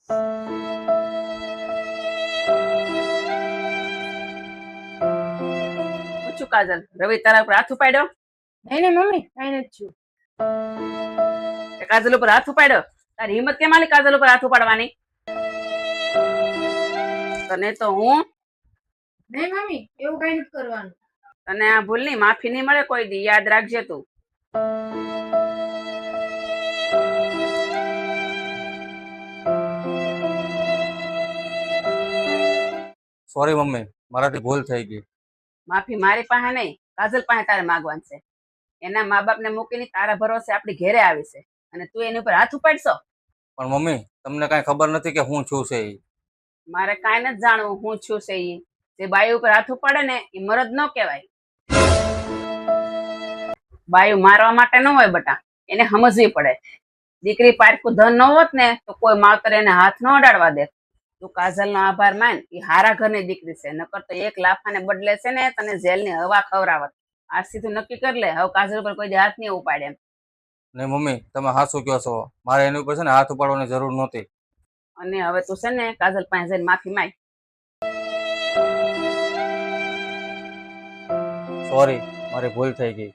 પૂછું કાજલ, રવિ તારા ઉપર હાથ ઉપાડ્યો? નહીં ને મમ્મી, કઈ નથી થયું. કાજલ ઉપર હાથ ઉપાડ્યો? તારી હિંમત કેમ આલી કાજલ ઉપર હાથ ઉપાડવાની? તને તો હું નહીં મમ્મી, એવું કઈ નથી કરવાનું. તને આ ભૂલની માફી નહીં મળે કોઈ દી, યાદ રાખજે તું. સોરી મમ્મી, મારાથી ભૂલ થઈ ગઈ. માફી મારી પાસે નહીં, કાજલ પાસે તારે માંગવાની છે. એના મા બાપને મૂકીને તારા ભરોસે આપણી ઘેરે આવી છે અને તું એની ઉપર હાથ ઉપાડશો? પણ મમ્મી, તમને કાંઈ ખબર નથી કે હું છું છે ઈ? મારે કાંઈ નથી જાણવું હું છું છે ઈ. જે બાઈ ઉપર હાથ ઉપાડે ને એ મરદ ન કહેવાય. બાયું મારવા માટે ન હોય બટા, એને સમજવી પડે. દીકરી પારકું ધન ન હોત ને તો કોઈ માવતર એને હાથ ન અડાડવા દે. તું કાજલનો આભાર માન, એ હારા ઘરની દીકરી છે, નકર તો એક લાફાને બદલે છે ને તને જેલની હવા ખવરાવત. આજથી તું નક્કી કરી લે, હવે કાજલ ઉપર કોઈ હાથ નહીં ઉપાડે એમ. નહીં મમ્મી, તમે હાચું કહો છો. મારે એની ઉપર છે ને હાથ ઉપાડવાની જરૂર નહોતી. અને હવે તું છે ને કાજલ પાસે જઈને માફી માંગ. સોરી, મારી ભૂલ થઈ ગઈ.